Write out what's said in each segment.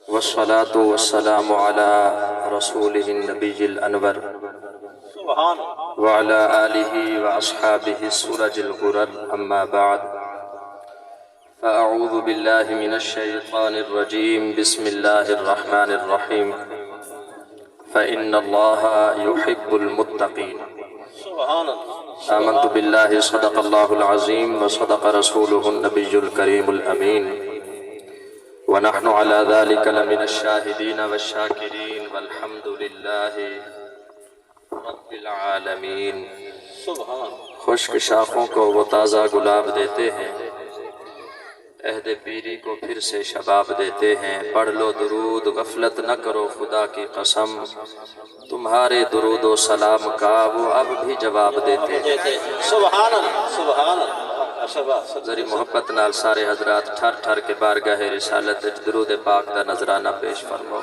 والصلاة والسلام على رسوله النبي الأنور وعلى آله وأصحابه السرج الغرر. أما بعد، فأعوذ بالله من الشيطان الرجيم. بسم الله الرحمن الرحيم. فإن الله يحب المتقين. آمنت بالله صدق الله العظيم وصدق رسوله النبي الكريم الأمين، ونحن على ذلك لمن الشاهدين والشاكرين، والحمد لله رب العالمین. خشک شاخوں کو وہ تازہ گلاب دیتے ہیں، عہد پیری کو پھر سے شباب دیتے ہیں. پڑھ لو درود، غفلت نہ کرو خدا کی قسم، تمہارے درود و سلام کا وہ اب بھی جواب دیتے ہیں. سبحان اللہ، سبحان اللہ. ذری محبت نال سارے حضرات ٹھر ٹھر کے بارگاہ رسالت درود پاک دا نظرانہ پیش فرماؤ.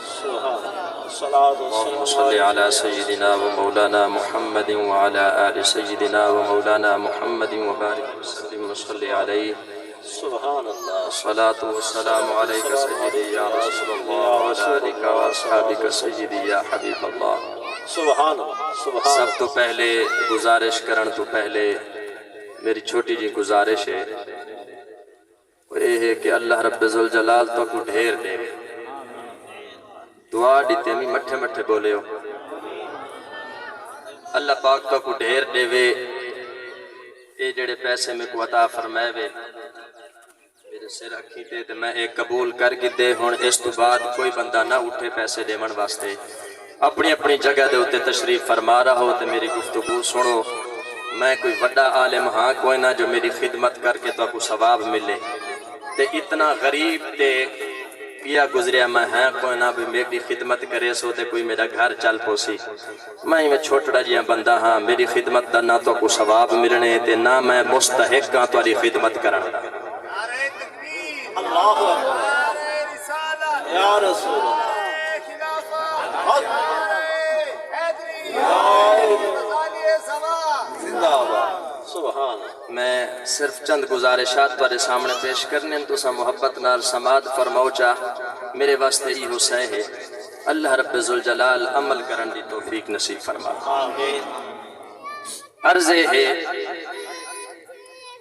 اللہم صلی علی سیدنا و مولانا محمد وعلی آل سیدنا و مولانا محمد وبارک وسلم وصلی علیہ. سبحان اللہ. الصلاة والسلام علیک سیدی یا رسول اللہ وعلی آلک و اصحابک سیدی یا حبیب اللہ. سبحان اللہ، سبحان. سب تو پہلے گزارش کرن تو پہلے میری چھوٹی جی گزارش ہے، وہ یہ ہے کہ اللہ رب ذوالجلال تو کو ڈھیر دے. دعا دیتے میں مٹھے مٹھے بولے ہو. اللہ پاک تو کو ڈھیر دے وے. اے جڑے پیسے میں کو عطا فرمائے وے میرے سر رکھی تے میں ایک قبول کر کے دے. ہون اس تو بعد کوئی بندہ نہ اٹھے پیسے دے من واسطے. اپنی اپنی جگہ دے ہوتے تشریف فرما رہا ہو تے میری گفتگو سنو. میں کوئی وڈا عالم ہاں کوئی نہ جو میری خدمت کر کے تو کو ثواب ملے. تے اتنا غریب تے کیا گزریا میں ہاں کوئی نہ بھی میری خدمت کرے سو تے کوئی میرا گھر چل پوسی. میں چھوٹا جیا بندہ ہاں، میری خدمت دا نہ تو کو ثواب ملنے تے نہ میں مستحق ہاں تاری خدمت کرنا. اللہ یا رسول میں صرف چند گزارشات پر سامنے پیش کرنے تو سا محبت نال سماعت فرماؤ چاہ. میرے واسطے ہی حسین ہے. اللہ رب ذوالجلال عمل کرن دی توفیق نصیب فرما. آمین. عرض ہے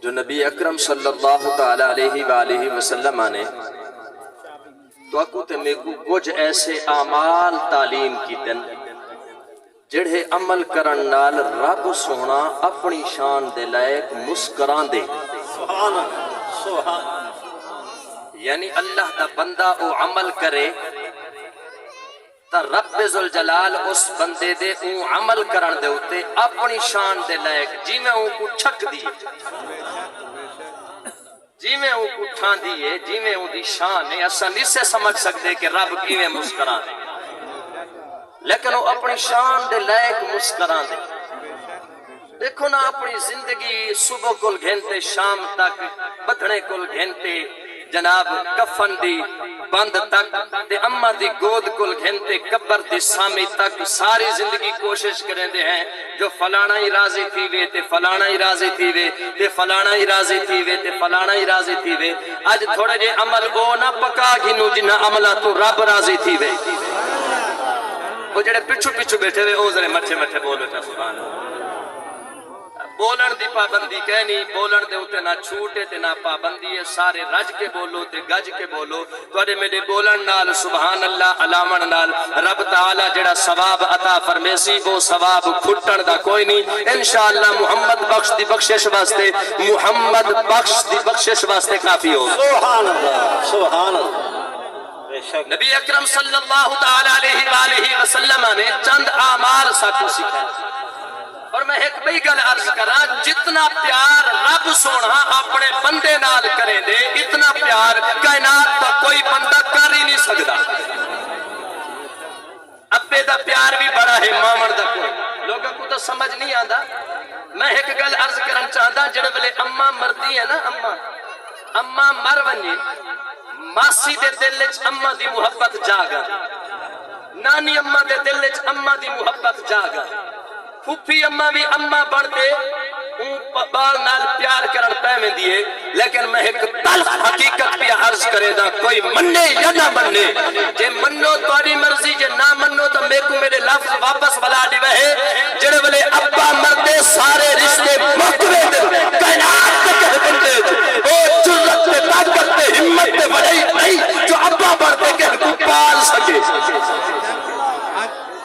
جو نبی اکرم صلی اللہ تعالی علیہ وآلہ وسلم نے تو اکو تے میں کو کچھ ایسے اعمال تعلیم کی تن جڑے عمل کرن نال رب سونا اپنی شان دے لائق مسکران دے. سبحان اللہ، سبحان. یعنی اللہ دا بندہ او عمل کرے تا رب ذوالجلال اس بندے دے او عمل کرن دے ہوتے اپنی شان دے لائق جی میں او کو چھک دیئے، جی میں او کو ٹھان دیئے، جی میں او دی شان ہے. اسا نہیں سے سمجھ سکتے کہ رب کیویں مسکران دے، لیکن وہ اپنی شان دے لائق مسکران دے. دیکھو نا اپنی زندگی صبح کل گھنٹے شام تک بدھنے کل گھنٹے جناب کفن دی بند تک تے اماں دی گود کل گھنٹے قبر دی سامی تک ساری زندگی کوشش کریں دے ہیں جو فلانا ہی راضی تھی وے تے فلانا ہی راضی تھی وے تے فلانا ہی راضی تھی وے تے فلانا ہی راضی تھی وے. آج تھوڑے جے عمل او نہ پکا گھنو جنہ عملہ تو رب راضی تھی وے. وہ جڑے پچھو پچھو بیٹھے ہوئے او ذرے مٹھے مٹھے بولو چا سبحان اللہ. بولن دی پابندی کہنی، بولن دے ہوتے نہ چھوٹے تے نہ پابندی ہے. سارے رج کے بولو تے گج کے بولو. تو اڑے میرے بولن نال سبحان اللہ علامن نال رب تعالی جڑا ثواب عطا فرمیسی وہ ثواب کھٹن دا کوئی نہیں. انشاءاللہ محمد بخش دی بخشش واسطے، محمد بخش دی بخشش واسطے کافی ہو. سبحان اللہ، سبحان اللہ. نبی اکرم صلی اللہ تعالی علیہ وآلہ وسلم نے چند اعمال ساکو سکھائے. اور میں ایک بئی گل عرض کرا، جتنا پیار رب سونا اپنے بندے نال کریں دے اتنا پیار کائنات تا کوئی بندہ کر ہی نہیں سکتا. ابے دا پیار بھی بڑا ہے، مامن دا کوئی. لوگوں کو تو سمجھ نہیں آندا. میں ایک گل عرض کرن چاہتا، جڑے بلے اماں مردی ہے نا، اماں مر ونجے ماسی دے دل وچ اماں دی محبت جاگا، نانی اماں دے دل وچ اماں دی محبت جاگا، پھپھی اماں بھی اماں بن دے بال نال پیار کرن پہ میں دیئے لیکن میں ایک تلخ حقیقت پہ عرض کرے دا کوئی مننے یا نہ مننے جے منو توڑی مرضی جے نہ منو تو میں کو میرے لفظ واپس بلا دی وہے جڑے بلے ابا مردے سارے رشتے مقوے دے کائنات تک بندے او جرت تے طاقت تے ہمت تے بڑی نہیں جو ابا مردے کے کو پال سکے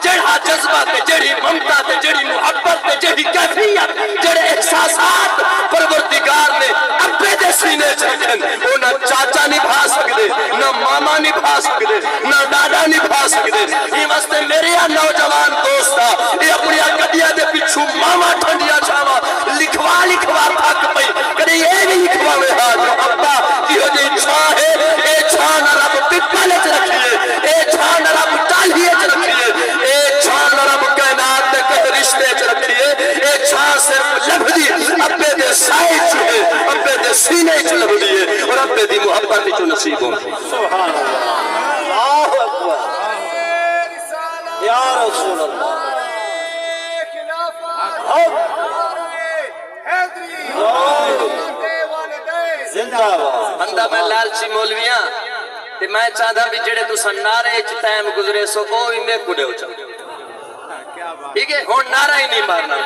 جڑا جذبہ تے جڑی ممتا تے جڑی محبت تے جڑی کیفیت جڑے احساسات پروردگار نے ابے دے سینے چکن وہ نہ چاچا نبھا سکتے نہ ماما نبھا سکتے نہ دادا نبھا سکتے یہ واسطے میرے نوجوان دوستا یہ اپنی گڈیا دے پچھو ماما ٹھنڈیا چھاوا لکھوا تھک پئی کدی یہ نہیں لکھوا میں ہاتھ ابا یہ جی چھاں ہے اے چھاں نہ رب پپل وچ رکھیے اے چھاں نہ رب ٹاہلی وچ رکھیے اے چھاں نہ رب کائنات دے کہے رشتے وچ رکھیے اے چھاں صرف لبھدی ابے دے سائے چ ہے ابے دے سینے چ لبھدی ہے اور ابے دی محبت وچ نصیب ہو سبحان اللہ اللہ اکبر یا رسول اللہ زندہ باد بندہ میں لالچی مولویاں تے میں چاہتا بھی جڑے تو نعرے چ ٹائم گزرے سو او بھی میں کو دیو چل ٹھیک ہے ہن نعرہ ہی نہیں مارنا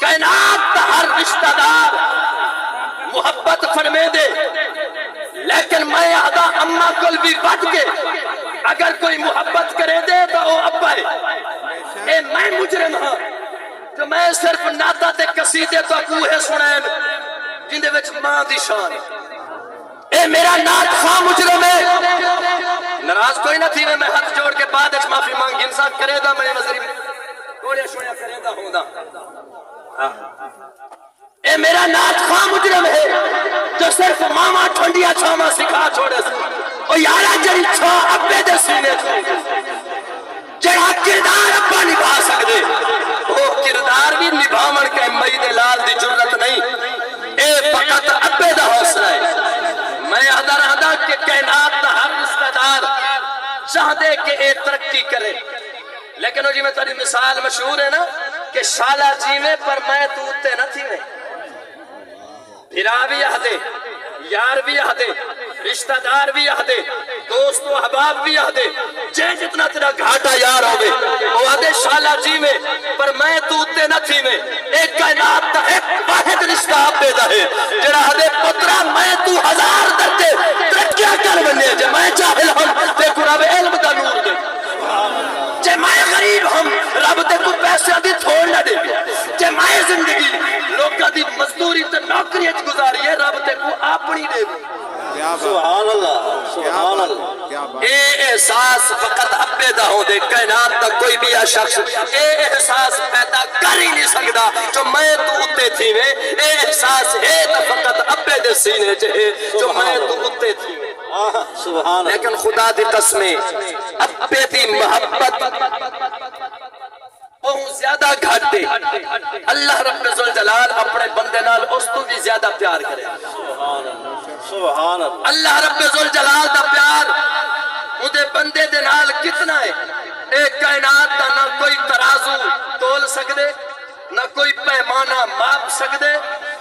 کائنات دا ہر رشتہ دار محبت فرمے دے لیکن میں آدھا اماں کل بھی بٹ کے اگر کوئی محبت کرے دے تو او ابا ہے اے میں مجرم ہاں جو میں صرف ناتا تے قصیدے تو کوہے سنین جن دے وچ ماں دی شان اے میرا نات خواہ مجرم ہے ناراض کوئی نہ تھی میں ہاتھ جوڑ کے بعد اچھ معافی مانگ انصاف کرے دا میں مذہب کوڑے شوڑے کرے دا ہوں دا اے میرا نات خواہ مجرم ہے جو صرف ماما ٹھنڈیا چھاما سکھا چھوڑے سے او یارا جڑی چھا ابے دے سینے جڑا کردار ابا نبھا سکدے وہ کردار بھی نبھامن کے مئی دے لال دی جرت نہیں اے فقط ابے دا حوصلہ ہے میں آدھا رہا کہ کائنات دا ہر رشتہ دار چاہ دے کہ اے ترقی کرے لیکن جی میں تاری مثال مشہور ہے نا کہ شالا جی میں پر میں تو اتے نہ تھی میں بھرا بھی آدھے یار بھی آدھے رشتہ دار بھی آدھے دوست و احباب بھی آدھے جے جتنا تیرا گھاٹا یار ہوئے وہ آدھے شالا جی میں پر میں تو اتے نہ تھی میں ایک کائنات تا ایک واحد رشتہ ابے دا ہے جڑا آدھے پترا میں تو ہزار درجے ترقیاں کر بنے جے میں جاہل ہم تے کو رب علم دا نور دے جے میں غریب ہم رب تے کو پیسے دی تھوڑ نہ دے جے میں زندگی لوگاں دی مزدوری تے نوکری اچ گزاری ہے رب تے کو اپنی دے سبحان اللہ سبحان اللہ اے احساس فقط ابے دا ہو دے کائنات دا کوئی بھی شخص اے احساس پیدا کر ہی نہیں سکدا جو میں تو اتے تھی میں اے احساس ہے تا فقط ابے دے سینے چاہے جو میں تو اتے تھی میں سبحان لیکن خدا دی قسمیں ابے دی محبت بہت زیادہ گھاٹے اللہ رب ذوالجلال اپنے بندے نال اس تو بھی زیادہ پیار کرے سبحان اللہ اللہ رب ذوالجلال دا پیار اُدے بندے دے نال کتنا ہے ایک کائنات دا نہ کوئی ترازو تول سکدے نہ کوئی پیمانہ ماپ سکدے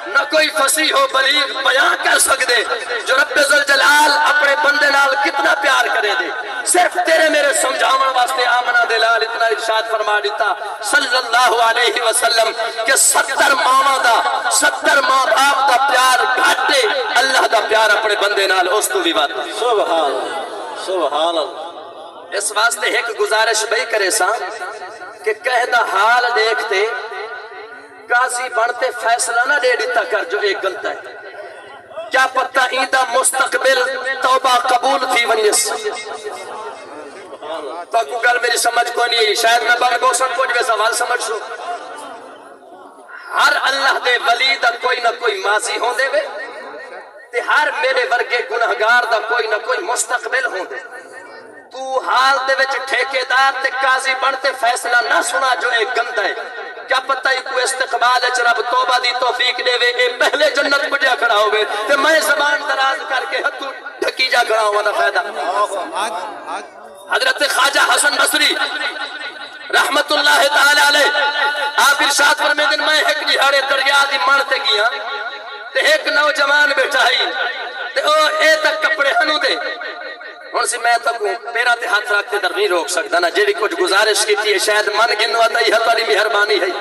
نہ کوئی فصیح و بلیغ بیان کر سکدے جو رب ذوالجلال اپنے بندے نال کتنا پیار کرے دے صرف تیرے میرے سمجھاون واسطے آمنہ دلال اتنا ارشاد فرما دیتا صلی اللہ علیہ وسلم کہ 70 ماما دا 70 ماں باپ دا پیار گھاٹے اللہ دا پیار اپنے بندے نال اس تو بھی بات سبحان سبحان اللہ اس واسطے ایک گزارش بھئی کرے سا کہ کہہ دا حال دیکھتے قاضی بنتے فیصلہ نہ دے دیتا کر جو ایک غلط ہے کیا پتہ ایدہ مستقبل توبہ قبول تھی ونیس تو کو گل میری سمجھ کو نہیں ہے شاید میں بار گوشن کو جو سوال سمجھ سو ہر اللہ دے ولی دا کوئی نہ کوئی ماضی ہوں دے وے تے ہر میرے ورگے گناہگار دا کوئی نہ کوئی مستقبل ہوں دے تو حال دے وچ ٹھیکیدار تے قاضی بنتے فیصلہ نہ سنا جو ایک گند ہے کیا پتہ ہی کوئی استقبال ہے رب توبہ دی توفیق دے وے اے پہلے جنت بڑیا کھڑا ہوئے تے میں زبان دراز کر کے ہتھو ڈھکی جا کھڑا ہوا دا فائدہ حضرت خواجہ حسن بصری رحمت اللہ تعالی علیہ آپ ارشاد فرمیندن میں ایک دہاڑے دریا دی من تے گیا تے ایک نوجوان بیٹھا ہی تے او اے تک کپڑے ہنو دے ہن سی میں تک پیرا تے ہاتھ رکھ کے در نہیں روک سکتا نا جیڑی کچھ گزارش کی تھی شاید من گنوا تے یہ تاری مہربانی ہے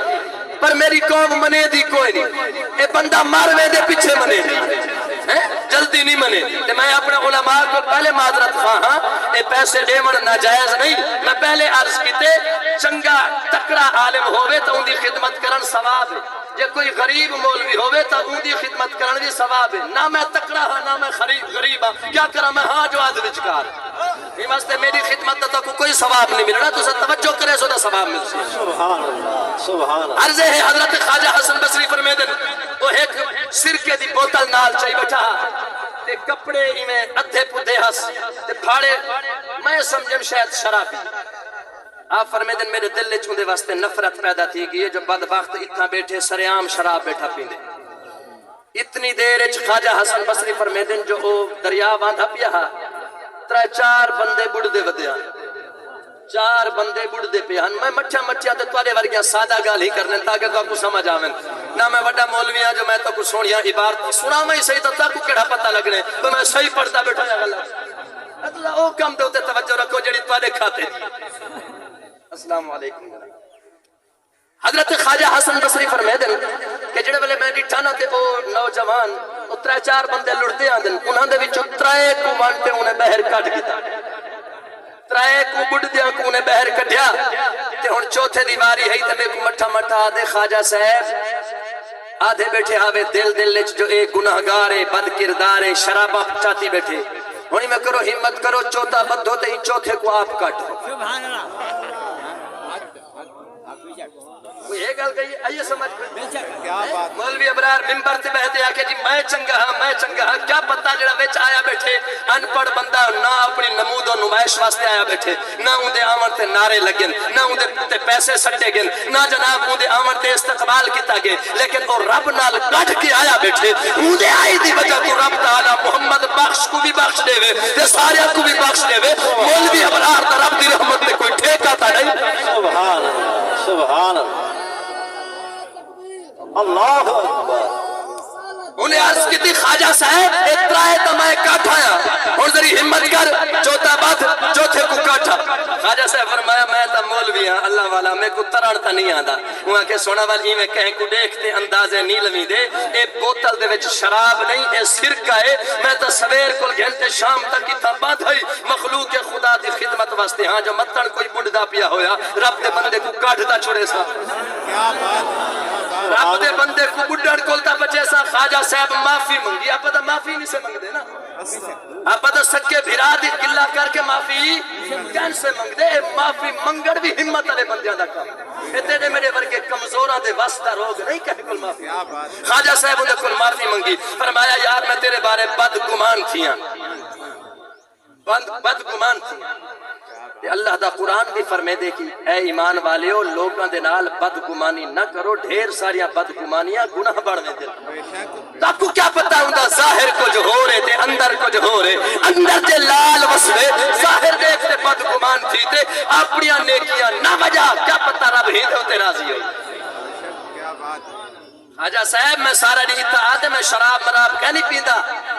پر میری قوم منے دی کوئی نہیں اے بندہ ماروے دے پیچھے منے دی جلدی نہیں منے تے میں اپنے علماء کو پہلے معذرت خواہ ہاں اے پیسے دیون ناجائز نہیں میں پہلے عرض کیتے چنگا تکڑا عالم ہوئے تو ان دی خدمت کرن ثواب ہے جے کوئی غریب مولوی ہوئے تو ان دی خدمت کرن دی ثواب ہے نہ میں تکڑا ہاں نہ میں غریب ہاں کیا کرا میں ہاں جو آدھ وچکار یہ واسطے میری خدمت تا کوئی ثواب نہیں ملنا تو سے توجہ کرے سو دا ثواب مل سی سبحان اللہ سبحان اللہ عرض ہے حضرت خواجہ حسن بصری فرمیدن وہ ایک سرکے دی بوتل نال چاہی بیٹھا تے کپڑے ہی میں ادھے پودھے ہس تے پھاڑے میں سمجھم شاید شرابی آپ فرمیدن میرے دل لے چوندے واسطے نفرت پیدا تھی گئی جو بدبخت اتنا بیٹھے سریام شراب بیٹھا پیندے اتنی دیر اچ خواجہ حسن بصری فرمیدن جو او دریا باندھا پیا ترے چار بندے بڑھ دے ودیا چار بندے بڑھ دے پیا میں مٹھیا تے توارے ورگیاں سادہ گال ہی کرنے تاکہ تو کو سمجھ آویں نہ میں بڑا مولوی ہاں جو میں تو کو سونیاں عبارت سنا میں صحیح تو کو کیڑا پتہ لگنے تو میں صحیح پڑھتا بیٹھا یا غلط اللہ او کم دے تے توجہ رکھو جڑی توارے کھاتے السلام علیکم حضرت خواجہ حسن بصری فرمیدن کہ جڑے ویلے میں ڈٹھا نہ تے او نوجوان او ترے چار بندے لڑدے آندن انہاں دے وچوں ترے کو وانٹے انہیں باہر کڈ کیتا ترے کو بڑھدیاں کو انہیں باہر کڈیا تے ہن چوتھے دیواری ہے تے میں کو مٹھا آدھے خواجہ صاحب آدھے بیٹھے آوے دل وچ جو ایک گناہگار ہے بد کردار ہے شرابہ چاتی بیٹھے ہونی میں کرو ہمت کرو چوتھا بد ہوتے ہی چوتھے کو آپ کٹ سبحان اللہ کوئی ایک گل کہیے آئیے سمجھ کیا بات مولوی ابرار ممبر تے بہتے آکے جی میں چنگا ہاں کیا پتہ جڑا وچ آیا بیٹھے ان پڑھ بندہ نہ اپنی نمود و نمائش واسطے آیا بیٹھے نہ اون دے آمن تے نعرے لگن نہ اون دے پیسے سٹے گن نہ جناب اون دے آمن تے استقبال کیتا گئے لیکن وہ رب نال کٹ کے آیا بیٹھے اون دے آئی دی وجہ تو رب تعالی محمد بخش کو بھی بخش دے وے تے سارے کو بھی بخش دے وے مولوی ابرار تے رب دی رحمت تے کوئی ٹھیکا تا نہیں سبحان اللہ سبحان اللہ اللہ اکبر انہیں عرض کی تھی خواجہ صاحب اترائے تو میں کاٹھایا اور ذری ہمت کر چوتھا بات چوتھے کو کاٹھا خواجہ صاحب فرمایا میں تا مولوی ہاں اللہ والا میں کو ترانتا نہیں آندا وہاں کے سونا والی میں کہیں کو دیکھتے اندازے نیلوی دے اے بوتل دے وچ شراب نہیں اے سرکہ ہے میں تا سویر کل گھنٹے شام تک کی تھا بات ہے مخلوق خدا دی خدمت واسطے ہاں جو متن کوئی بڑھدا پیا ہویا رب دے بندے کو کاٹھتا چھوڑے سا کیا بات رب دے بندے کو بڑھڑ کولتا بچے سا خواجہ صاحب معافی منگی آپ پتہ معافی نہیں سے منگ دے نا آپ پتہ سکے بھرا دی قلعہ کر کے معافی کین سے منگ دے معافی منگڑ بھی ہمت علی بندیاں دا کام اے تیرے میرے ورگے کمزوراں دے واسطہ روگ نہیں کہ کل معافی خواجہ صاحب انہیں کل معافی منگی فرمایا یار میں تیرے بارے بد گمان تھیاں بد گمان تھیاں اللہ دا قرآن بھی فرمے دے کی اے ایمان والیو لوگاں دے نال بدگمانی نہ کرو ڈھیر ساریاں بدگمانیاں گناہ بڑھنے دے تو آپ کو کیا پتا ہوں دا ظاہر کچھ ہو رہے تے اندر کچھ ہو رہے اندر تے لال وسوے ظاہر دیکھتے بدگمان تھی تے اپنیاں نیکیاں نہ بجا کیا پتا رب ہی دے ہوتے راضی ہو خواجہ صاحب میں سارا نہیں اتحاد میں شراب مراب کہہ نہیں پیندا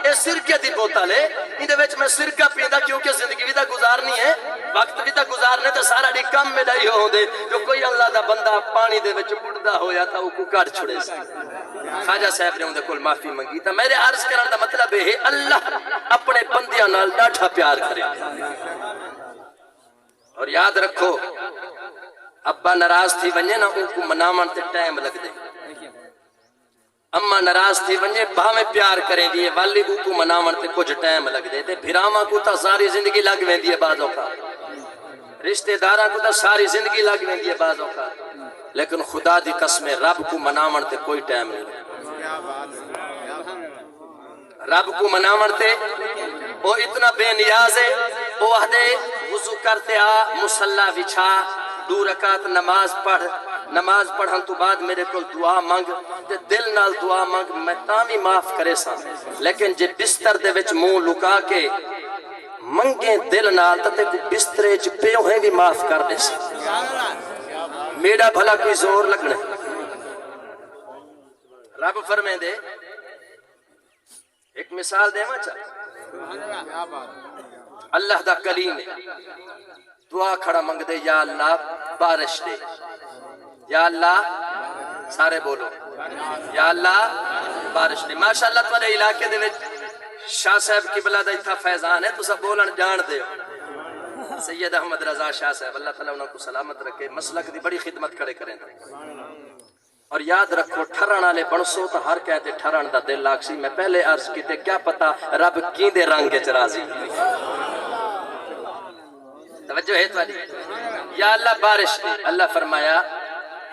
اے سرکے دی بوتل ہے اندے وچ میں سرکہ پیندا کیونکہ زندگی بھی تا گزارنی ہے وقت بھی تا گزارنے تے سارا نہیں کم میں دائی ہو دے جو کوئی اللہ دا بندہ پانی دے وچ بڑھدا ہویا تھا وہ کو کٹ چھڑے سا خواجہ صاحب نے اندے کول معافی منگی تا میرے عرض کرن دا مطلب ہے اللہ اپنے بندیاں نال ڈاٹھا پیار کرے اور یاد رکھو ابا ناراض تھی ونجے نا ان کو منامن تے ٹائم لگ دے اما ناراض تھی ونجے بھاویں پیار کریں دیئے والی کو مناون تے کچھ ٹائم لگ دے تے بھراما کو تا ساری زندگی لگ ویں دیئے بعض اوقات رشتہ داراں کو تا ساری زندگی لگ ویں دیئے بعض اوقات لیکن خدا دی قسم رب کو مناون تے کوئی ٹائم نہیں رب کو مناون تے وہ اتنا بے نیاز ہے وہ آدھے وضو کرتے آ مصلی بچھا 2 رکعت نماز پڑھن تو بعد میرے کو دعا مانگ تے دل نال دعا مانگ میں تاں بھی معاف کرے سا لیکن جے بستر دے وچ منہ لکا کے منگے دل نال تے کو بسترے چ پیو ہے بھی معاف کر دے سی میرا بھلا کوئی زور لگنا رب فرمائے دے ایک مثال دے چاہ اللہ دا کلیم دعا کھڑا منگ دے یا اللہ بارش دے یا اللہ سارے بولو یا اللہ بارش دے ماشاءاللہ تمہارے علاقے دے وچ شاہ صاحب قبلہ دا اتھا فیضان ہے تو سب بولن جان دے ہو سید احمد رضا شاہ صاحب اللہ تعالیٰ انہوں کو سلامت رکھے مسلک دی بڑی خدمت کھڑے کریں اور یاد رکھو ٹھرن والے بنسو تو ہر کہتے ٹھرن دا دل لاکسی میں پہلے عرض کیتے کیا پتا رب کی دے رنگ چ راضی توجہ ہے تواڈی یا اللہ بارش دے اللہ فرمایا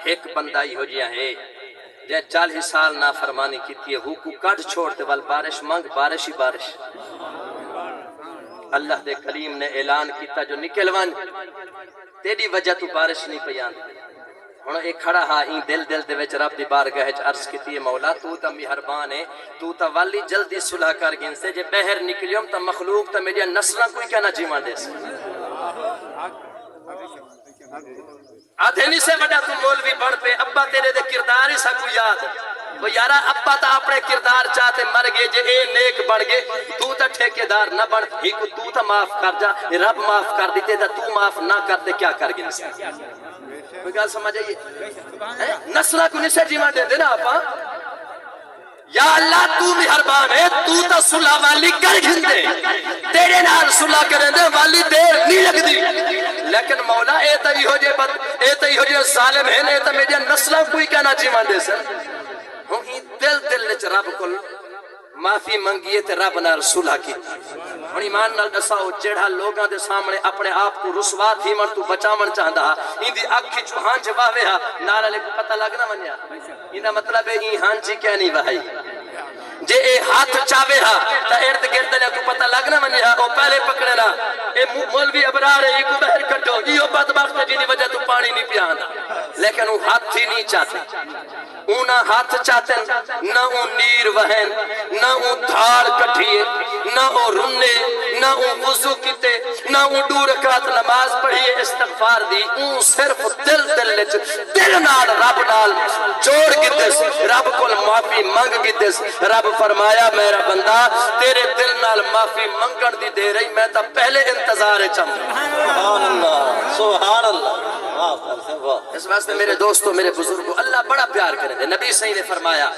ایک بندہ ہی ہو جیا ہے جے 40 سال نافرمانی کیتی ہے ہو کو کڈ چھوڑتے وال بارش منگ بارش ہی بارش اللہ دے کلیم نے اعلان کیتا جو نکل ون تیری وجہ تو بارش نہیں پیان ہن اے کھڑا ہا این دل دے وچ رب دی بارگاہ وچ عرض کیتی ہے مولا تو تے مہربان ہے تو تے والی جلدی صلح کر گن سے جے بہر نکلیوم تے مخلوق تے میری نسلاں کوئی کیا نہ جیوان دے سی آدھے نہیں سے بڑا تو مولوی بڑھ پہ ابا تیرے دے کردار ہی سا کو یاد وہ یارا ابا تا اپنے کردار چاہتے مر گئے جے اے نیک بڑھ گئے تو تا ٹھیکیدار نہ بڑھ ہی کو تو تا معاف کر جا رب معاف کر دیتے تا تو معاف نہ کرتے کیا کر گئے نسل کوئی گال سمجھ آئیے نسلہ کو نسے جیمان دے دینا آپا یا اللہ تو مہربان ہے تو تا صلح والی کر گھندے تیرے نال صلح کریں دے والی دیر نہیں لگ دی لیکن مولا اے تا ہی ہو جے ظالم ہے اے تا میرے نسلہ کوئی کہنا جیمان دے سر ہوں ہی دل لچ رب کل معافی منگیے تے رب نال صلح کی ہن ایمان نال دساؤ جڑا لوگاں دے سامنے اپنے آپ کو رسوا تھی من تو بچاون چاہندا این دی اکھ وچ ہانج واوے ہا نال والے کو پتہ لگنا ونیا ایندا مطلب ہے ای ہانجی کیا نہیں واہی جے اے ہاتھ چاوے ہا تا ارد گرد لے کو پتہ لگنا ونیا او پہلے پکڑے نا اے مولوی ابرار ہے کو باہر کڈو ایو بدبخت جی دی وجہ تو پانی نہیں پیاندا لیکن وہ ہاتھ ہی نہیں چاہتے اونا ہاتھ چاہتے نہ او نیر وہن نہ او دھار کٹھیے نہ او رنے نہ او وضو کیتے نہ او 2 رکعت نماز پڑھیے استغفار دی او صرف دل لچ دل نال رب نال جوڑ گدس رب کول معافی منگ گدس رب فرمایا میرا بندہ تیرے دل نال معافی منگن دی دے رہی میں تا پہلے انتظار چم سبحان اللہ سبحان اللہ اس واسطے میرے دوستو میرے بزرگوں اللہ بڑا پیار کرے دے نبی صحیح نے فرمایا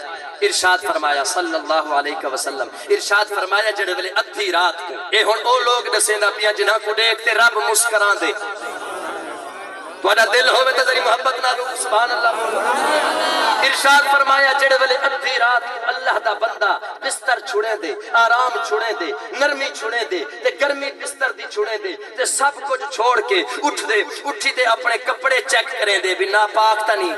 ارشاد فرمایا صلی اللہ علیہ وسلم ارشاد فرمایا جڑے ویلے ادھی رات کو اے ہن او لوگ دسیندا پیا جنہاں کو دیکھتے رب مسکران دے تہاڈا دل ہوے تے ذری محبت نال سبحان اللہ بولو ارشاد فرمایا جڑے ویلے ادھی رات اللہ دا بندہ بستر چھڑے دے آرام چھڑے دے نرمی چھڑے دے تے گرمی بستر دی چھڑے دے تے سب کچھ چھوڑ کے اٹھ دے اٹھی تے اپنے کپڑے چیک کریں دے بھی ناپاک تا نہیں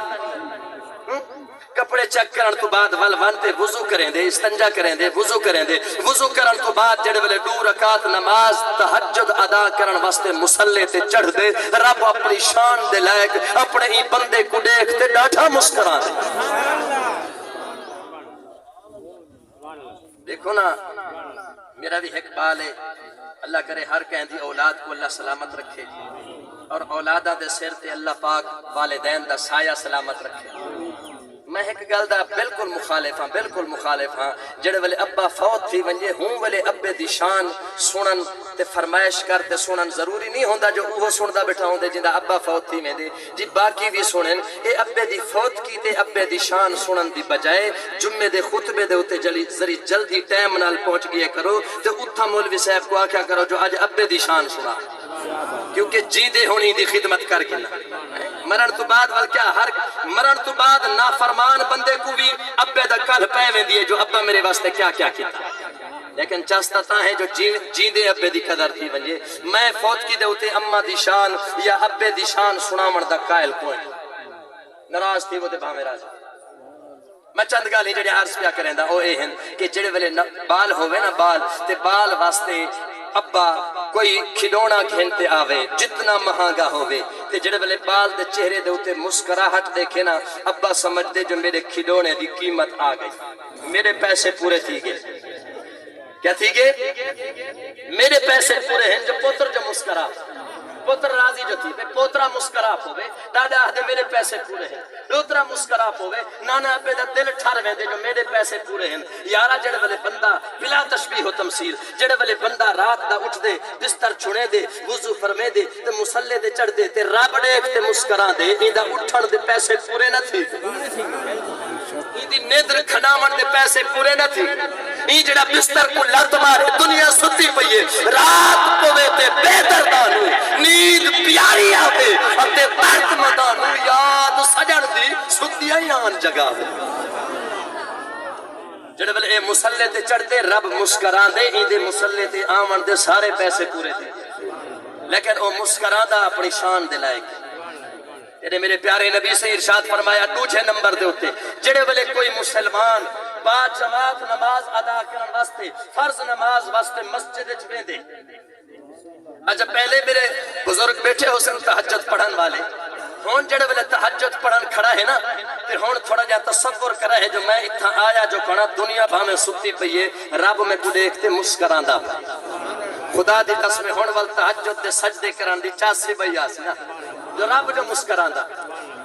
کپڑے چیک کرن تو بعد ول تے وضو کریں دے استنجا کریں دے وضو کریں دے وضو کرن تو بعد جڑے ویلے 2 رکعت نماز تہجد ادا کرن واسطے مصلی تے چڑھ دے رب اپنی شان دے لائق اپنے ہی بندے کو دیکھ تے ڈاٹھا مسکرا دے دیکھو نا میرا بھی ایک بال ہے اللہ کرے ہر کہیں دی اولاد کو اللہ سلامت رکھے اور اولادہ دے سر تے اللہ پاک والدین دا سایہ سلامت رکھے میں ایک گل دا بالکل مخالف ہاں جڑے ویلے ابا فوت تھی ونجے ہوں ویلے ابے دی شان سنن تے فرمائش کرتے سنن ضروری نہیں ہوندا جو وہ سندا بیٹھا ہوندے جندا ابا فوت تھی میں دے جی باقی بھی سنن اے ابے دی فوت کی تے ابے دی شان سنن دی بجائے جمعے دے خطبے دے اوتے جلدی ٹائم نال پہنچ گئے کرو تے اتھا مولوی صاحب کو آکھیا کرو جو اج ابے دی شان سنا کیونکہ جیندے ہونی دی خدمت کر کے نہ مرن تو بعد کیا ہر مرن تو بعد نافرمان بندے کو بھی ابے دا کل پے ویندی ہے جو ابا میرے واسطے کیا کیتا لیکن چاستا تا ہے جو جیندے ابے دی قدر تھی ونجے میں فوت کی دے ہوتے اما دی شان یا ابے دی شان سناون دا قائل کوئی ناراض تھی وہ تے بھاویں راضی میں چند گالی جڑے عرض کیا کریندا او اے ہن کہ جڑے ویلے بال ہوے نا بال تے بال واسطے ابا کوئی کھلونا گھنتے آوے جتنا مہنگا ہووے تے جڑے ویلے بال دے چہرے دے اوتے مسکراہٹ دیکھے نا ابا سمجھ دے جو میرے کھلونے دی قیمت آ گئی میرے پیسے پورے تھی گئے کیا تھی کہ میرے پیسے پورے ہیں جو پوتر جو مسکرا پوتر راضی جو تھی پوترا مسکرا پوے دادا آدھے میرے پیسے پورے ہیں دوترا مسکرا پوے نانا پہ دا دل ٹھار ویندے جو میرے پیسے پورے ہیں یارا جڑے والے بندہ بلا تشبیہ و تمثیل جڑے والے بندہ رات دا اٹھ دے بستر چھڑے دے وضو فرمے دے تے مصلے دے چڑھ دے تے رب دیکھ تے مسکرا دے ایندا اٹھن دے پیسے پورے نہ تھی ایندی نیندر کھناون دے پیسے پورے نہ تھی ای جڑا بستر کو لت مارے دنیا ستی پئی ہے رات پوے تے بے دردانو نیند پیاری آتے اتے درد مدانو یاد سجن دی سکتیاں یان جگہ جڑے بلے اے مسلے تے چڑھتے رب مسکران دے ایندے مسلے تے آمن دے سارے پیسے پورے دے لیکن او مسکران دا اپنی شان دے لائے گئے میرے پیارے نبی سے ارشاد فرمایا دوجھے نمبر دے ہوتے جڑے بلے کوئی مسلمان با جماعت نماز ادا کرن واسطے فرض نماز واسطے مسجد چویں دے اچھا پہلے میرے بزرگ بیٹھے ہو سن تہجد پڑھن والے ہون جڑے والے تہجد پڑھن کھڑا ہے نا پھر ہون تھوڑا جا تصور کرا ہے جو میں اتھا آیا جو کھڑا دنیا بھا میں سکتی پئیے رب میں کو دیکھتے مسکران دا خدا دی قسم ہون وال تہجد دے سجدے کران دی چاسی بھئی آسی نا جو رب جو مسکران دا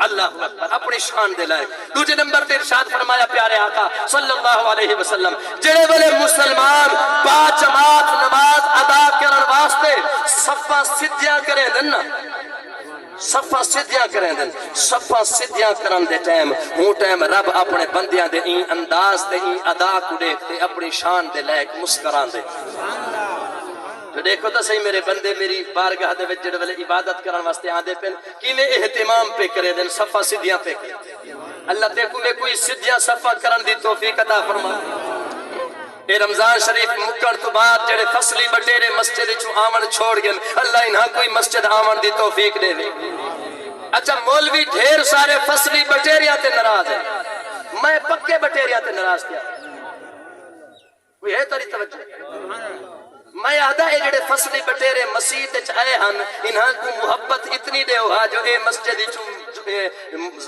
اللہ اکبر اپنی شان دے لائے دوجہ نمبر تے ارشاد فرمایا پیارے آقا صلی اللہ علیہ وسلم جڑے والے مسلمان با جماعت نماز ادا کرن واسطے صفا سدھیاں کریں دن نا صفا سدھیاں کریں دن صفا سدھیاں کرن دے ٹائم ہوں ٹائم رب اپنے بندیاں دے این انداز دے این ادا کو دیکھتے اپنی شان دے لائک مسکران دے تو دیکھو تو صحیح میرے بندے میری بارگاہ دے وچ جڑے والے عبادت کرن واسطے آندے پن کیویں اہتمام پہ کرے دن صفا سدھیاں پہ کرے اللہ تے کو میں کوئی سدھیاں صفا کرن دی توفیق عطا فرما اے رمضان شریف مکر تو بعد جڑے فصلی بٹیرے مسجد چوں آمن چھوڑ گئے اللہ انہاں کوئی مسجد آمن دی توفیق دے دے اچھا مولوی ڈھیر سارے فصلی بٹیریاں تے ناراض ہے میں پکے بٹیریاں تے ناراض کیا کوئی ہے تاری توجہ میں آدھا اے جڑے فصلی بٹیرے مسجد چاہے ہن انہاں کو محبت اتنی دے ہوا جو اے مسجد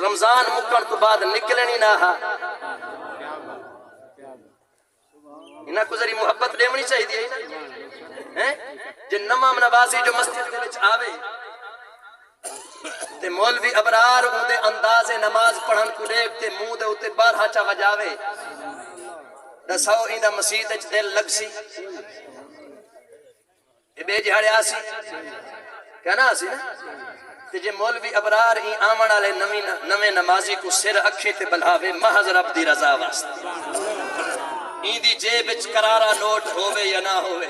رمضان مکر تو بعد نکلنی نہ ہا انہاں کو ذری محبت دیونی چاہیے دی جن نمام نوازی جو مسجد میں آوے تے مولوی ابرار ان دے انداز نماز پڑھن کو دیکھتے منہ دے اتے بارہا چا وجاوے دساؤ ایندہ مسجد اچ دل لگ سی بے جہاڑے آسی کہنا آسی نا تے جے مولوی ابرار ای آمن آلے نوے نمازی کو سر اکھے تے بلھاوے محض رب دی رضا واسطے این دی جیب اچ قرارہ نوٹ ہووے یا نہ ہووے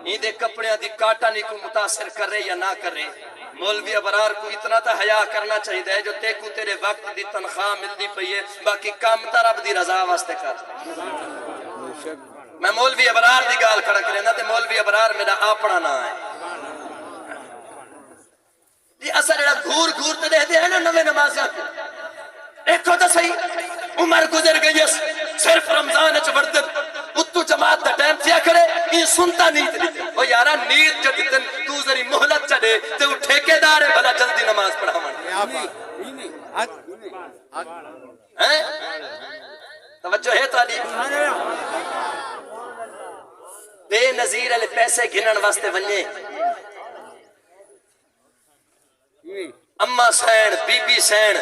این دے کپڑیاں دی کاٹانی کو متاثر کر رہے یا نہ کر رہے مولوی ابرار کو اتنا تا حیاء کرنا چاہیے ہے جو تے کو تیرے وقت دی تنخواہ ملدی پئیے باقی کام تا رب دی رضا واسطے کر میں مولوی ابرار دی گال کھڑا کریں نا تے مولوی ابرار میرا آپڑا نہ ہے یہ اثر ایڈا گھور گھور تے دے دے ہیں نا نوے نمازیاں ایک ہوتا صحیح عمر گزر گئی صرف رمضان اچھ وردن اتو جماعت دا ٹائم تھیا کرے یہ سنتا نیت دیتے وہ یارا نیت جو دیتن تو ذری محلت چڑھے تے وہ ٹھیکے دار ہے بھلا جلدی نماز پڑھا من توجہ ہے تعلیم بے نظیر علی پیسے گھنن واسطے ونجے اما سین بی بی سین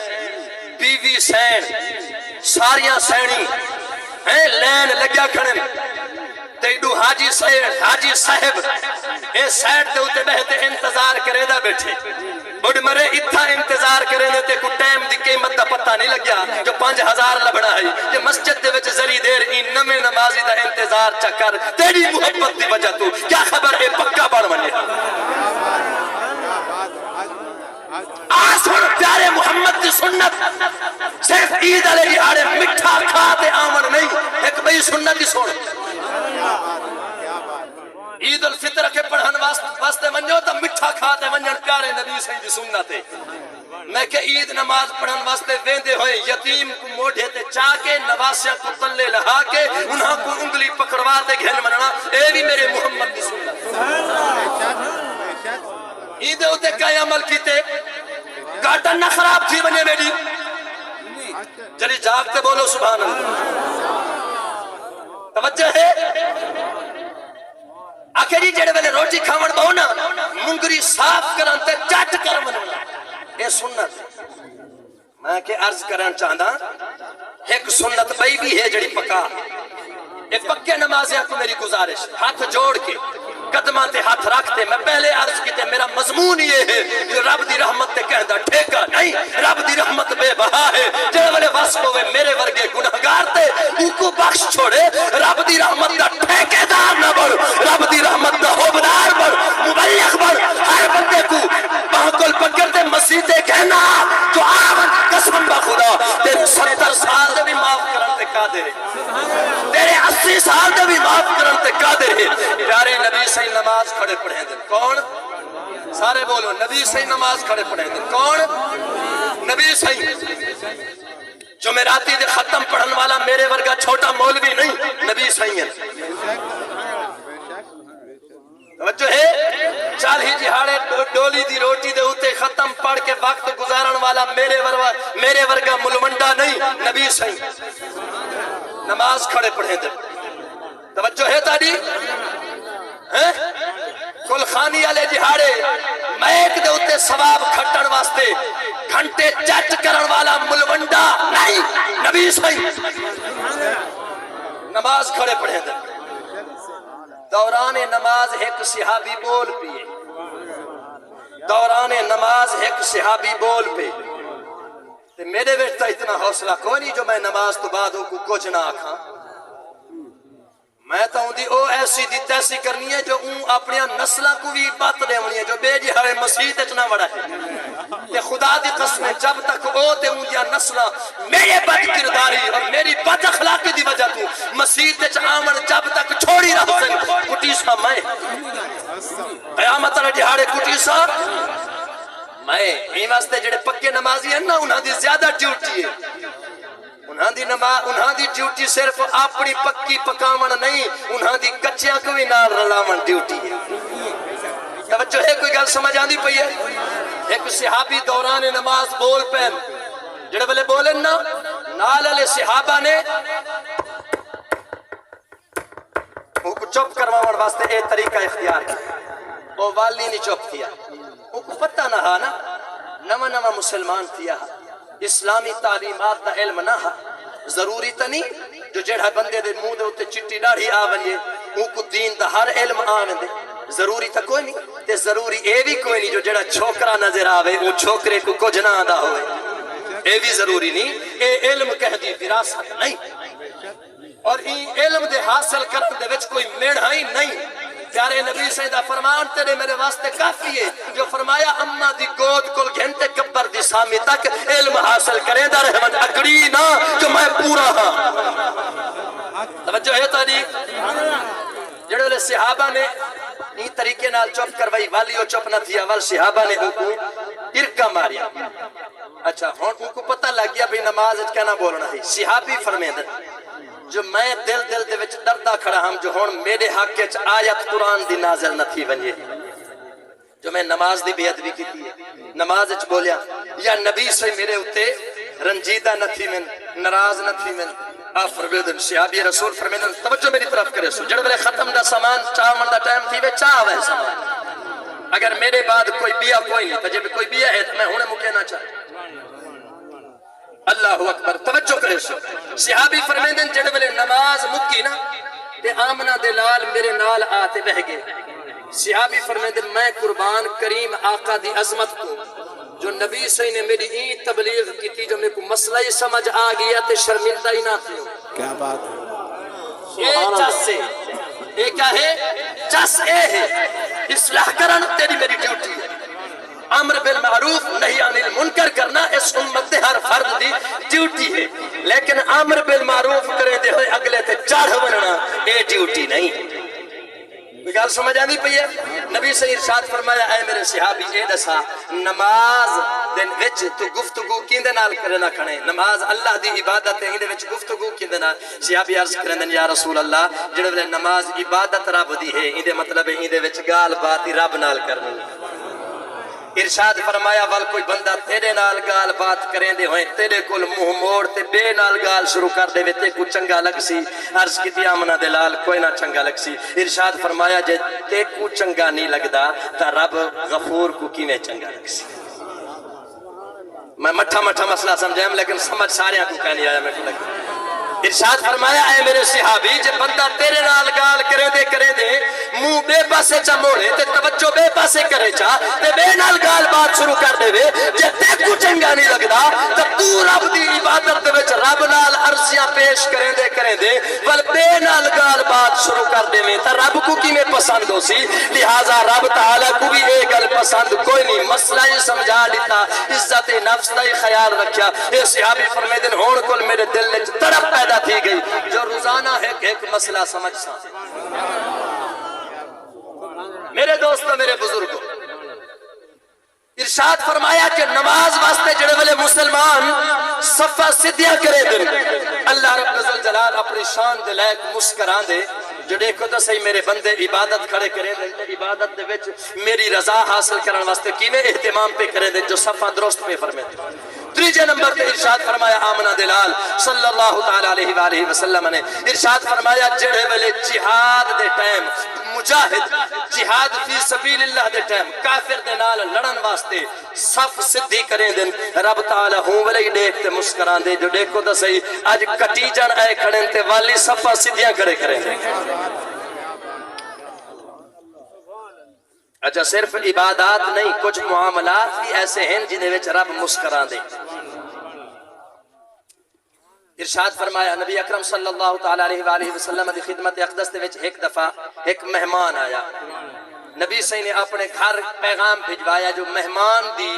بیوی سین ساریاں سینی ہیں لین لگیا کھڑن تیڈو حاجی صاحب اے سیٹ دے ہوتے بہتے انتظار کرے دا بیٹھے بڑھ مرے اتھا انتظار کرے دیتے کو ٹائم دی قیمت دا پتہ نہیں لگیا جو 5000 لبڑا ہے یہ مسجد دے وچ ذری دیر این نمے نمازی دا انتظار چکر تیری محبت دی وجہ تو کیا خبر اے پکا بڑھ منے آسوڑ پیارے محمد دی سنت صرف عید علیہ آڑے مٹھا کھاتے آمن نہیں ایک بھئی سنت دی سوڑ عید الفطر کے پڑھن واسطے منجو تا مٹھا کھاتے منجن پیارے نبی صحیح دی سنت ہے میں کہ عید نماز پڑھن واسطے ویندے ہوئے یتیم کو موڑھے تے چاکے نواسیہ کو تلے لہا کے انہاں کو انگلی پکڑواتے گھن مننا اے بھی میرے محمد دی سنت عید ہوتے کئی عمل کیتے گاٹن نہ خراب تھی بنے میری جلی جاگتے بولو سبحان اللہ توجہ ہے آخر جی جڑے ویلے روٹی کھاون بہو نا منگری صاف کرن تے چٹ کر مننا اے سنت میں کہ عرض کرن چاہندا ایک سنت بئی بھی ہے جڑی پکا اے پکے نمازیاں کو میری گزارش ہاتھ جوڑ کے قدماں تے ہاتھ رکھتے میں پہلے عرض کیتے میرا مضمون یہ ہے کہ رب دی رحمت تے کہندا ٹھیکا نہیں رب دی رحمت بے بہا ہے جڑے والے وس ہوے میرے ورگے گنہگار تے او کو بخش چھوڑے رب دی رحمت دا ٹھیکیدار نہ بن رب دی رحمت دا حوبدار بن مبلغ بن ہر بندے کو باہکل پکڑ تے مسجد تے کہنا تو آمن قسم بخدا تیرے 70 سال دے بھی معاف کرن تے قادر ہے تیرے 80 سال دے بھی معاف کرن تے قادر ہے پیارے نبی صحیح نماز کھڑے پڑھیں دن کون سارے بولو نبی صحیح نماز کھڑے پڑھیں دن کون نبی صحیح جمعراتی دے ختم پڑھن والا میرے ورگا چھوٹا مولوی نہیں نبی صحیح ہے توجہ ہے چال ہی جہاڑے ڈولی دی روٹی دے ہوتے ختم پڑھ کے وقت گزارن والا میرے ورگا ملمنڈا نہیں نبی صحیح نماز کھڑے پڑھیں دن توجہ ہے تاری کل خانی والے جہاڑے میک دے ہوتے ثواب کھٹن واسطے گھنٹے چٹ کرن والا ملونڈا نہیں نبی صحیح نماز کھڑے پڑھیں دے دوران نماز ایک صحابی بول پیے دوران نماز ایک صحابی بول پے میرے بیٹھتا اتنا حوصلہ کوئی نہیں جو میں نماز تو بعد ہو کو کچھ نہ آکھاں میں تو ہوں دی او ایسی دی تیسی کرنی ہے جو اون اپنی نسلہ کو بھی بات دے ہونی ہے جو بے جی ہرے مسیح اتنا بڑا ہے کہ خدا دی قسم جب تک او تے اون دیا نسلہ میرے بد کرداری اور میری بد اخلاقی دی وجہ تو مسیح تے آمن جب تک چھوڑی رہا سن کٹی سا میں قیامت اللہ جہاڑے کٹی سا میں ہی واسطے جڑے پکے نمازی ہیں نا انہاں دی زیادہ ڈیوٹی ہے انہاں دی ڈیوٹی صرف اپنی پکی پکامن نہیں انہاں دی کچیاں کو بھی نال رلاون ڈیوٹی ہے توجہ ہے کوئی گل سمجھ آندی پئی ہے ایک صحابی دوران نماز بول پین جڑے بلے بولن نا نال علی صحابہ نے وہ کو چپ کرواون واسطے اے طریقہ اختیار کیا وہ والی نہیں چپ کیا وہ کو پتہ نہ ہا نا نواں مسلمان تھیا اسلامی تعلیمات دا علم نہ ہا ضروری تا نہیں جو جڑا بندے دے منہ دے ہوتے چٹی ڈاڑھی آونی ہے وہ کو دین دا ہر علم آویں دے ضروری تا کوئی نہیں تے ضروری اے بھی کوئی نہیں جو جڑا چھوکرا نظر آوے وہ چھوکرے کو کچھ نہ آدھا ہوئے اے بھی ضروری نہیں اے علم کہہ دی وراثت نہیں اور این علم دے حاصل کرن دے وچ کوئی میڑھائی نہیں پیارے نبی سیدہ فرمان تیرے میرے واسطے کافی ہے جو فرمایا اماں دی گود کل گھنٹے کبر دی سامی تک علم حاصل کریں دا رحمت اکڑی نہ جو میں پورا ہاں توجہ ہے تاری جڑے والے صحابہ نے این طریقے نال چپ کروائی والی اور چپ نہ تھی اول صحابہ نے ان کو ارکا ماریا اچھا ہون ان کو پتہ لگ گیا بھی نماز کیا نہ بولنا ہے صحابی فرمیندہ جو میں دل دے وچ ڈردا کھڑا ہم جو ہون میرے حق وچ آیت قرآن دی نازل نہ تھی ونجے جو میں نماز دی بے ادبی کیتی ہے نماز وچ بولیا یا نبی سے میرے اوتے رنجیدہ نہ تھی من ناراض نہ تھی من آپ فرمیدن صحابی رسول فرمیدن توجہ میری طرف کرے سو جڑ بلے ختم دا سامان چاون دا ٹائم تھی وے چاہ وے سامان اگر میرے بعد کوئی بیا کوئی نہیں تو جب کوئی بیا ہے تو میں ہونے مکے نہ چاہتا اللہ اکبر توجہ کرے سو صحابی فرمیدن جڑے بلے نماز مکی نا تے آمنہ دلال میرے نال آتے بہ گئے صحابی فرمیدن میں قربان کریم آقا دی عظمت کو جو نبی صحیح نے میری این تبلیغ کی تھی جو میرے کو مسئلہ ہی سمجھ آ گیا تے شرمندہ ہی نہ تھی کیا بات ہے اے چس سے اے کیا ہے چس اے ہے اصلاح کرن تیری میری ڈیوٹی ہے امر بالمعروف نہیں عن المنکر کرنا اس امت دے ہر فرد دی ڈیوٹی ہے لیکن امر بالمعروف کرے دے ہوئے اگلے تے چڑھ ورنا اے ڈیوٹی نہیں گل سمجھ آندی پئی ہے نبی سے ارشاد فرمایا اے میرے صحابی اے دسا نماز دن وچ تو گفتگو کیندے نال کرنا کھنے نماز اللہ دی عبادت ہے ایندے وچ گفتگو کیندے نال صحابی عرض کرندن یا رسول اللہ جڑے ویلے نماز عبادت رب دی ہے ایندے مطلب ایندے وچ گال بات رب نال کرنی ارشاد فرمایا ول کوئی بندہ تیرے نال گال بات کریں دے ہوئے تیرے کول منہ موڑ تے بے نال گال شروع کر دے تے کو چنگا لگ سی عرض کیتی آمنہ دے لال کوئی نہ چنگا لگ سی ارشاد فرمایا جے تے کو چنگا نہیں لگدا تا رب غفور کو کیویں چنگا لگ سی میں مٹھا مسئلہ سمجھایا لیکن سمجھ سارے کو کہہ نہیں آیا میں کو لگا ارشاد فرمایا اے میرے صحابی جے بندہ تیرے نال گال کرے دے منہ بے پاسے چا موڑے تے توجہ بے پاسے کرے چا تے بے نال گال بات شروع کر دے جے تے کو چنگا نہیں لگدا تے تو رب دی عبادت دے وچ رب نال عرضیاں پیش کرے دے ول بے نال گال بات شروع کر دے تے رب کو کیویں پسند ہو سی لہذا رب تعالی کو بھی اے گل پسند کوئی نہیں مسئلہ ہی سمجھا دیتا عزت نفس دا ہی خیال رکھیا اے صحابی فرمیندے ہن کول میرے دل وچ تڑپ پیدا تھی گئی جو روزانہ ایک مسئلہ سمجھ سا میرے دوستوں میرے بزرگوں ارشاد فرمایا کہ نماز واسطے جڑے والے مسلمان صفہ سدھیاں کرے دن اللہ رب الجلال اپنی شان دے لائق مسکران دے جو دیکھو تو صحیح میرے بندے عبادت کھڑے کرے دے عبادت دے وچ میری رضا حاصل کرن واسطے کیویں اہتمام پہ کرے دے جو صفہ درست پہ فرمائے تیجے نمبر پہ ارشاد فرمایا آمنہ دلال صلی اللہ تعالیٰ علیہ وآلہ وسلم نے ارشاد فرمایا جڑے والے جہاد دے ٹائم مجاہد جہاد فی سبیل اللہ دے ٹائم کافر دے نال لڑن واسطے صف سدھی کریں دن رب تعالیٰ ہوں والے ہی دیکھتے مسکران دے جو دیکھو تو صحیح آج کٹی جان آئے کھڑیں تے والی صفہ سدھیاں کرے کریں دے اچھا صرف عبادات نہیں کچھ معاملات بھی ایسے ہیں جنہیں وچ رب مسکران دے ارشاد فرمایا نبی اکرم صلی اللہ تعالیٰ علیہ وآلہ وسلم دی خدمت اقدس دے وچ ایک دفعہ ایک مہمان آیا نبی صلی نے اپنے گھر پیغام بھجوایا جو مہمان دی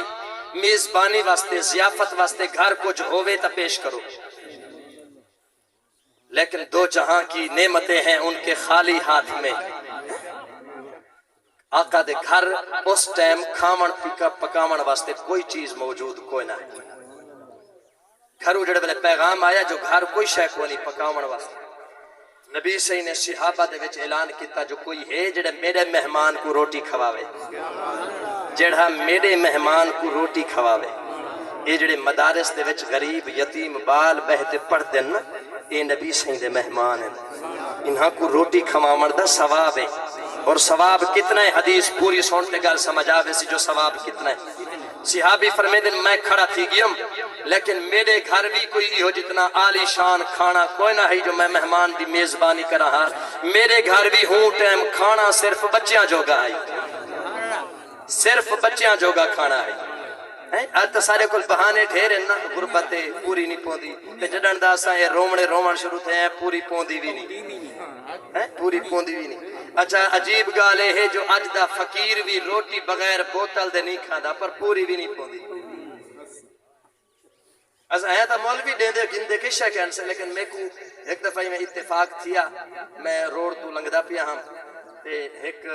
میزبانی واسطے ضیافت واسطے گھر کچھ ہوئے تا پیش کرو لیکن دو جہاں کی نعمتیں ہیں ان کے خالی ہاتھ میں آقا دے گھر اس ٹائم کھامن پکامن واسطے کوئی چیز موجود کوئی نہ گھر اجڑے والے پیغام آیا جو گھر کوئی شے کو نہیں پکامن واسطے نبی صحیح نے صحابہ دے وچ اعلان کیتا جو کوئی ہے جڑے میرے مہمان کو روٹی کھواوے جڑا میرے مہمان کو روٹی کھواوے یہ جڑے مدارس دے وچ غریب یتیم بال بہتے پڑھ دن یہ نبی صحیح دے مہمان ہیں انہاں کو روٹی کھواون دا ثواب ہے اور ثواب کتنا ہے حدیث پوری سنتے گل سمجھ آوے سی جو ثواب کتنا ہے صحابی فرمیندن میں کھڑا تھی گیم لیکن میرے گھر بھی کوئی ہو جتنا عالی شان کھانا کوئی نہ ہے جو میں مہمان دی میزبانی کر رہا میرے گھر بھی ہوں ٹائم کھانا صرف بچیاں جوگا ہے صرف بچیاں جوگا کھانا ہے آج تو سارے کل بہانے ڈھیر ہیں نا غربتیں پوری نہیں پوندی تے جڑن دا اساں یہ رومن شروع تھے ہیں پوری پوندی بھی نہیں پوری پوندی بھی نہیں اچھا عجیب گالے ہے جو اج دا فقیر بھی روٹی بغیر بوتل دے نہیں کھادا پر پوری بھی نہیں پوندی ایسا ہے تا مولوی دیندے گندے کشا کہن سے لیکن میں کو ایک دفعہ میں اتفاق تھیا میں روڈ تو لنگدا پیا ہم تے ایک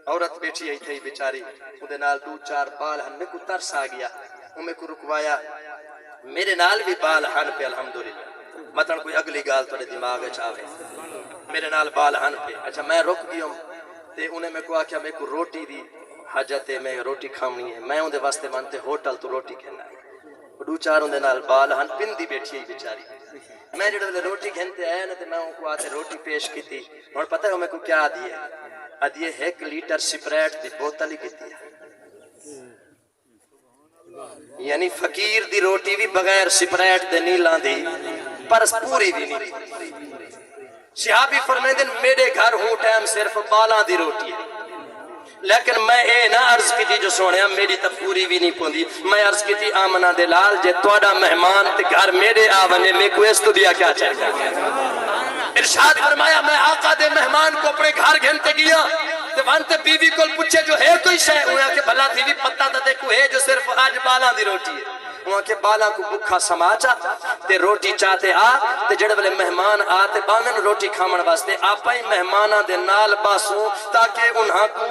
عورت بیٹھی آئی تھی بیچاری اندے نال دو چار بال ہن میں کو ترس آ گیا میں کو رکوایا میرے نال بھی بال ہن پہ الحمدللہ مطلب کوئی اگلی گال تو دماغ چاہے میرے نال بال ہن پہ اچھا میں رک گیا تے انہیں میں کو آکھیا میں کو روٹی دی حاجت ہے میں روٹی کھاونی ہے میں اندے واسطے مانتے ہوٹل تو روٹی کھانا ہے دو چار اندے نال بال ہن پندی بیٹھی ہے بیچاری میں جڑے روٹی کھنتے آیا نا تے میں ان کو آتے روٹی پیش کی تھی اور پتہ ہے میں کو کیا دیے ادیے 1 لیٹر سپریٹ دی بوتل ہی کیتی ہے یعنی فقیر دی روٹی بھی بغیر سپریٹ دے نہیں لاندی پر پوری بھی نہیں صحابی فرمیندن میرے گھر ہوں ٹائم صرف بالاں دی روٹی ہے لیکن میں اے نہ عرض کی تھی جو سونے میری تا پوری بھی نہیں پوندی میں عرض کی تھی آمنہ دلال جے توڑا مہمان تے گھر میرے آونے میں کو اس تو دیا کیا چاہتا ارشاد فرمایا میں آقا دے مہمان کو اپنے گھر گھنتے گیا تے وانتے بیوی کو پوچھے جو ہے کوئی شے ہویا کہ بھلا تھی بھی پتہ تا دیکھو ہے جو صرف آج بالاں دی روٹی ہے وہاں کے بالا کو بکھا سماچا تے روٹی چاہتے تے جڑے والے مہمان آتے بانن روٹی کھامن واسطے آپا ہی مہمانہ دے نال باسوں تاکہ انہاں کو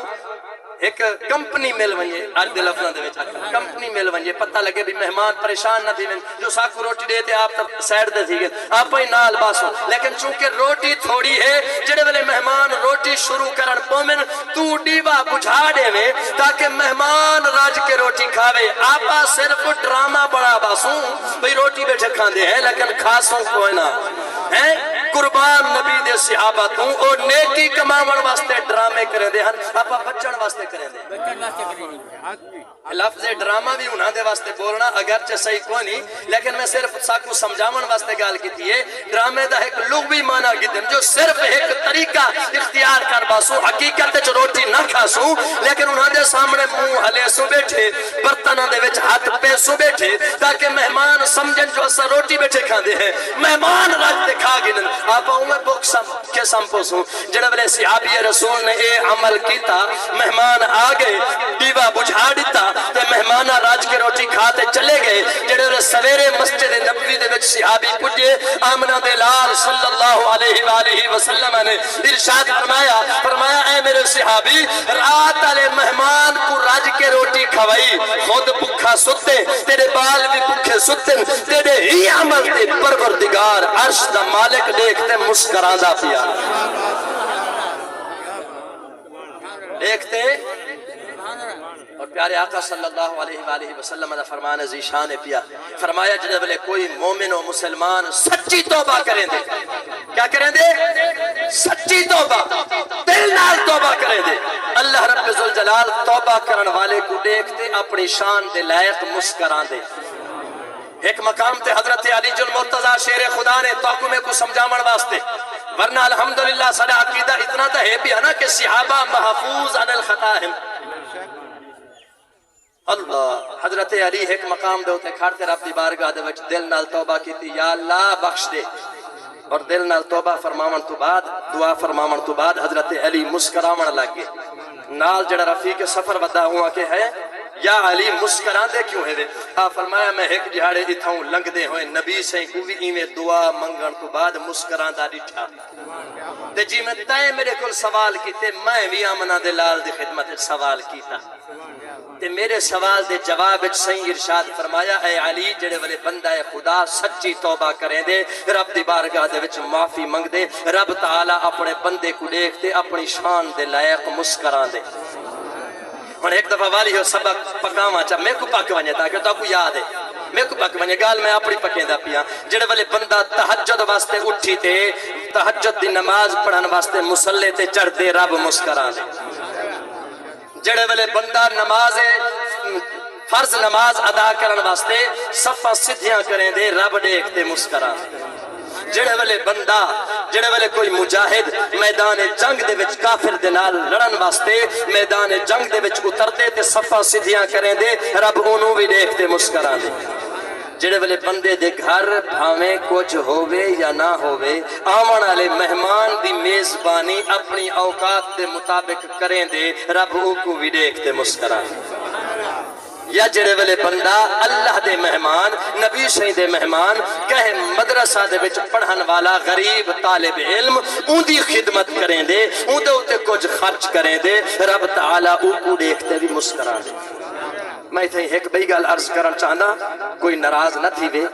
ایک کمپنی مل ونجے اج دے لفظاں دے وچ کمپنی مل ونجے پتہ لگے بھی مہمان پریشان نہ تھی جو ساکو روٹی دے تے آپ سائڈ تے تھی گئے آپ ہی نال باسو لیکن چونکہ روٹی تھوڑی ہے جڑے ویلے مہمان روٹی شروع کرن پومن تو ڈیوا بجھا دے وے تاکہ مہمان راج کے روٹی کھاوے آپا صرف ڈرامہ بنا باسوں بھئی روٹی بیٹھے کھاندے ہیں لیکن خاصوں کوئی نہ ہیں قربان نبی دے صحابہ تو او نیکی کماون واسطے ڈرامے کرے دے ہن آپا بچن واسطے کرے دے لفظ ڈرامہ بھی انہاں دے واسطے بولنا اگرچہ صحیح کوئی نہیں لیکن میں صرف ساکو سمجھاون واسطے گال کی ہے ڈرامے دا ایک لغوی معنی کی جو صرف ایک طریقہ اختیار کر باسو حقیقت وچ روٹی نہ کھاسو لیکن انہاں دے سامنے منہ ہلے سو بیٹھے برتناں دے وچ ہاتھ پہ سو بیٹھے تاکہ مہمان سمجھن جو اسا روٹی بیٹھے کھاندے ہیں مہمان راج تے کھا گن آپ اوے بک سم کے سمپوسو جڑے ویلے صحابی رسول نے اے عمل کیتا مہمان آ گئے دیوا بجھا دیتا تے مہمانہ راج کے روٹی کھاتے چلے گئے جڑے سویرے مسجد نبوی دے وچ صحابی پجے آمنہ دے لال صلی اللہ علیہ وآلہ وسلم نے ارشاد فرمایا اے میرے صحابی رات والے مہمان کو راج کے روٹی کھوائی خود بھکھا ستے تیرے بال بھی بھکھے ستے تیرے ہی عمل تے پروردگار عرش دا مالک دیکھتے مسکراندا پیا دیکھتے اور پیارے آقا صلی اللہ علیہ وآلہ وسلم نے فرمان ذیشان پیا فرمایا جب لے کوئی مومن و مسلمان سچی توبہ کریں دے کیا کریں دے سچی توبہ دل نال توبہ کریں دے اللہ رب ذوالجلال توبہ کرن والے کو دیکھتے اپنی شان دے لائق مسکران دے ایک مقام تے حضرت علی المرتضی شیر خدا نے توقع کو سمجھاون واسطے ورنہ الحمدللہ سارا عقیدہ اتنا تا ہے بھی ہے نا کہ صحابہ محفوظ عن الخطا ہیں اللہ حضرت علی ایک مقام دے ہوتے کھڑتے رب دی بارگاہ دے وچ دل نال توبہ کیتی یا اللہ بخش دے اور دل نال توبہ فرماون تو بعد دعا فرماون تو بعد حضرت علی مسکراون لگے نال جڑا رفیق سفر ودا ہوا کہ ہے یا علی مسکران دے کیوں ہے دے فرمایا میں ایک جہاڑے اتھاؤں لنگ دے ہوئے نبی سے کوئی ایمیں دعا منگن تو بعد مسکران دا ڈٹھا تے جی میں تائیں میرے کل سوال کیتے میں بھی آمنہ دے لال دی خدمت سوال کیتا تے میرے سوال دے جواب اچ صحیح ارشاد فرمایا اے علی جڑے والے بندہ خدا سچی توبہ کریں دے رب دی بارگاہ دے وچ معافی منگ دے رب تعالی اپنے بندے کو دیکھ دے اپنی شان دے لائق مسکران دے اور ایک دفعہ والی ہو سبق پکاواں چاہ میں کو پک ونجے تاکہ تو کو یاد ہے میں کو پک ونجے گال میں اپنی پکیں دا پیا جڑے والے بندہ تہجد واسطے اٹھی تے تہجد دی نماز پڑھن واسطے مصلی تے چڑھ دے رب مسکران دے جڑے والے بندہ نماز فرض نماز ادا کرن واسطے صفا سدھیاں کریں دے رب دیکھتے مسکران دے جڑے والے بندہ جڑے والے کوئی مجاہد میدان جنگ دے وچ کافر دے نال لڑن واسطے میدان جنگ دے وچ اترتے تے صفا سدھیاں کریں دے رب انہوں بھی دیکھتے مسکران دے جڑے والے بندے دے گھر بھاویں کچھ ہووے یا نہ ہووے آمن والے مہمان دی میزبانی اپنی اوقات دے مطابق کریں دے رب او کو بھی دیکھتے مسکران دے یا جڑے والے بندہ اللہ دے مہمان نبی صحیح دے مہمان کہے مدرسہ دے وچ پڑھن والا غریب طالب علم ان دی خدمت کریں دے ان دے ہوتے کچھ خرچ کریں دے رب تعالیٰ او کو دیکھتے بھی مسکران دے میں تھے ایک بئی گال عرض کرن چاہنا کوئی ناراض نہ تھی وے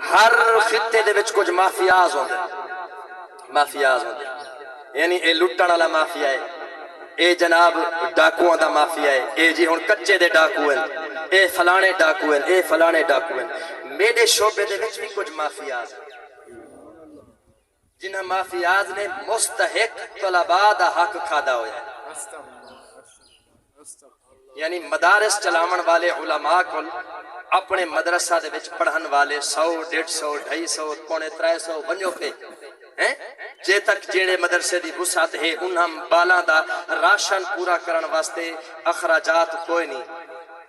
ہر خطے دے وچ کچھ مافیاز ہوں دے یعنی اے لٹن والا مافیا ہے اے جناب ڈاکوان دا مافیا ہے اے جی ہن کچے دے ڈاکو ہیں اے فلانے ڈاکو ہیں اے فلانے ڈاکو ہیں میرے شعبے دے وچ بھی کچھ مافیاز ہیں جنہاں مافیاز نے مستحق طلباء دا حق کھادا ہویا ہے یعنی مدارس چلاون والے علماء کو اپنے مدرسہ دے وچ پڑھن والے 100 150 250 پونے 300 ونجو پہ جے تک جیڑے مدرسے دی وسعت ہے انہاں بالاں دا راشن پورا کرن واسطے اخراجات کوئی نہیں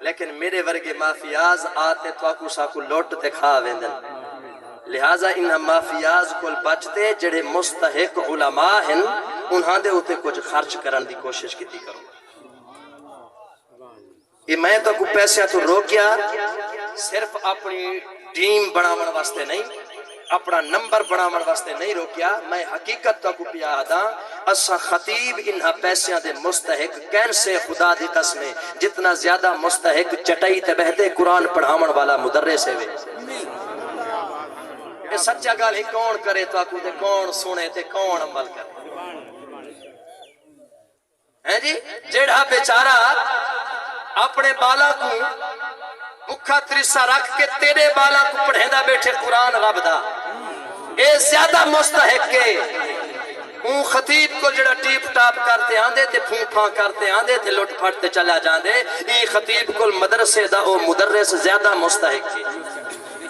لیکن میرے ورگے مافیاز آتے تو ساکو لوٹ تے کھا ویندن لہٰذا انہاں مافیاز کول بچتے جڑے مستحق علماء ہیں انہاں دے ہوتے کچھ خرچ کرن دی کوشش کیتی کرو یہ میں تو کو پیسے تو روکیا صرف اپنی ٹیم بناون واسطے نہیں اپنا نمبر بناون واسطے نہیں روکیا میں حقیقت تو کو پیا دا اسا خطیب انہا پیسیاں دے مستحق کینسے خدا دی قسمیں جتنا زیادہ مستحق چٹائی تے بہتے قرآن پڑھاون والا مدرس ہے یہ سچا گال ہی کون کرے تو آکو تے کون سنے تے کون عمل کرے ہیں جی جیڑا بیچارہ اپنے بالا کو بکھا ترسا رکھ کے تیرے بالا کو پڑھیں دا بیٹھے قرآن رب دا اے زیادہ مستحق کے اون خطیب کو جڑا ٹیپ ٹاپ کرتے آندے تے پھون پھان کرتے آندے تے لٹ پھٹتے چلا جاندے ای خطیب کو مدرسے دا او مدرس زیادہ مستحق کے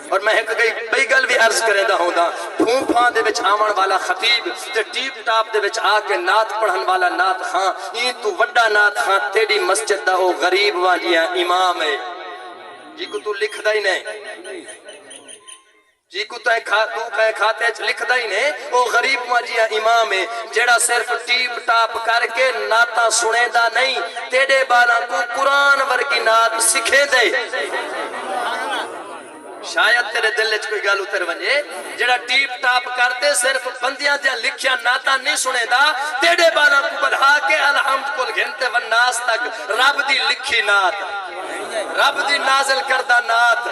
اور میں ایک بئی گل بھی عرض کرے دا ہوں دا پھون پھان دے وچ آمن والا خطیب تے ٹیپ ٹاپ دے وچ آ کے نات پڑھن والا نات خان ای تو وڈا نات خان تیری مسجد دا او غریب والیاں امام ہے جی کو تو لکھ دا ہی نہیں جی کو تو کھاتے لکھ دا ہی نہیں وہ غریب واجیہ امام ہے جڑا صرف ٹیپ ٹاپ کر کے ناتا سنے دا نہیں تیرے بالا کو قرآن ورگی نات سکھے دے شاید تیرے دل وچ کوئی گل اتر ونجے جڑا ٹیپ ٹاپ کرتے صرف بندیاں دیا لکھیا ناتا نہیں سنے دا تیرے بالا کو بڑھا کے الحمد کل گھنتے والناس تک رب دی لکھی نات رب دی نازل کردہ نات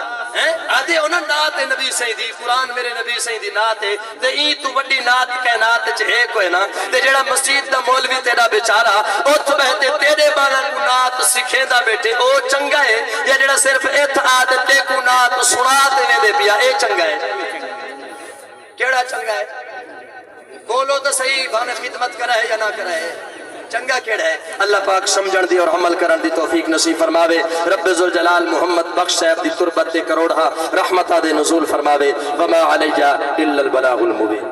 آدھے انہاں نات نبی سیدی قرآن میرے نبی سیدی نات ہے تے ای تو وڈی نات کے نات چہے کوئی نا تے جڑا مسجد دا مولوی تیرا بیچارہ اتھ بہتے تیرے بالا کو نات سکھیں دا بیٹے او چنگا ہے یا جڑا صرف ایتھ آدھتے کو نات سنا دے دے پیا اے چنگا ہے کیڑا چنگا ہے بولو تو صحیح بھانے خدمت کرا ہے یا نہ کرا ہے چنگا کیڑا ہے اللہ پاک سمجھن دی اور عمل کرن دی توفیق نصیب فرماوے رب ذوالجلال محمد بخش صاحب دی تربت دے کروڑا رحمتہ دے نزول فرماوے وما علیہ الا البلاغ المبین